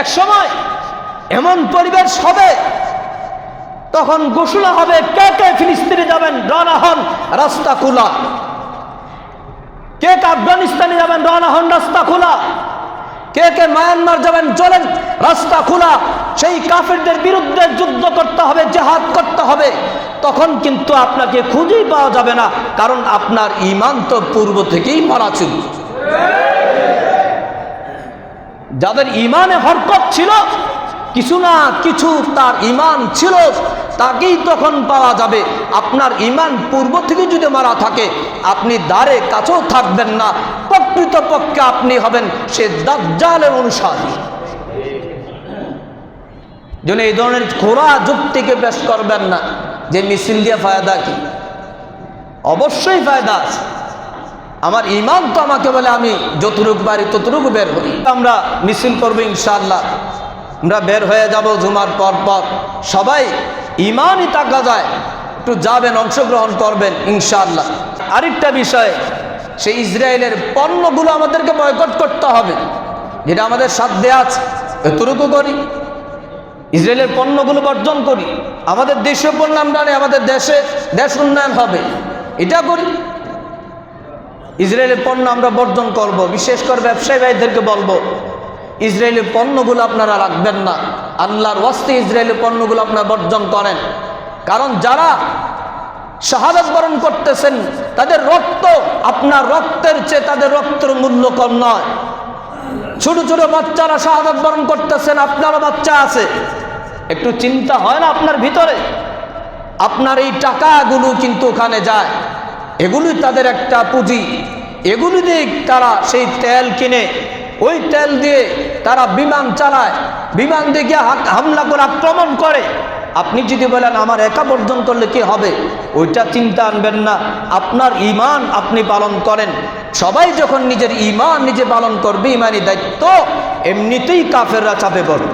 এক সময় এমন পরিবেশ হবে, তখন ঘোষণা হবে কে কে ফিলিস্তিনে যাবেন, রওনা হন, রাস্তা খোলা। কে কে আফগানিস্তানে যাবেন, রওনা হন, রাস্তা খোলা। কে কে মায়ানমার যাবেন, চলেন, রাস্তা খোলা। সেই কাফেরদের বিরুদ্ধে যুদ্ধ করতে হবে, জিহাদ করতে হবে। তখন কিন্তু আপনাকে খুঁজেই পাওয়া যাবে না, কারণ আপনার ঈমান তো পূর্ব থেকেই মরা ছিল। যাদের ঈমানে হরকত ছিল, কিছু না কিছু তার ঈমান ছিল, তাকেই তখন পাওয়া যাবে। আপনার ঈমান পূর্ব থেকে যদি মারা থাকে, আপনি দ্বারে কাছেও থাকবেন না, প্রকৃতপক্ষে আপনি হবেন সে দাজ্জালের অনুসারী। যেন এই ধরনের খোরা যুক্তিকে পেশ করবেন না যে মিছিল দিয়ে ফায়দা কি। অবশ্যই ফায়দা আছে। আমার ঈমান তো আমাকে বলে আমি যতটুকু পারি ততটুকু বের হই। আমরা মিছিল করবো ইনশাআল্লাহ, আমরা বের হয়ে যাব জুমার পর পর। সবাই ঈমানই টাকা যায়, একটু যাবেন, অংশগ্রহণ করবেন ইনশাআল্লাহ। আরেকটা বিষয়, সেই ইসরায়েলের পণ্যগুলো আমাদেরকে বয়কট করতে হবে, যেটা আমাদের সাধ্যে আছে এতটুকু করি। ইসরায়েলের পণ্যগুলো বর্জন করি, আমাদের দেশীয় পণ্য আমরা নেই, আমাদের দেশ উন্নয়ন হবে, এটা করি। ইসরায়েলের পণ্য আমরা বর্জন করব। বিশেষ করে ব্যবসায়ী ভাইদেরকে বলবো, ইসরায়েলের পণ্যগুলো আপনারা রাখবেন না, আল্লাহর ওয়াস্তে ইসরায়েলের পণ্যগুলো আপনারা বর্জন করেন। কারণ যারা শাহাদাত বরণ করতেছেন, তাদের রক্ত আপনার রক্তের চেয়ে তাদের রক্তের মূল্য কম নয়। ছোট ছোট বাচ্চারা শাহাদাত বরণ করতেছেন, আপনারও বাচ্চা আছে। একটু চিন্তা হয় না আপনার ভিতরে? আপনার এই টাকাগুলো কিন্তু ওখানে যায়, এগুলি তাদের একটা পুঁজি। এগুলি দিয়ে তারা সেই তেল কিনে, ওই তেল দিয়ে তারা বিমান চালায়, বিমান দিয়ে গিয়ে হামলা করে আক্রমণ করে। আপনি যদি বলেন আমার একা বর্জন করলে কি হবে, ওইটা চিন্তা আনবেন না। আপনার ঈমান আপনি পালন করেন। সবাই যখন নিজের ঈমান নিজে পালন করবে, ঈমানি দায়িত্ব, এমনিতেই কাফেররা চাপে পড়বে।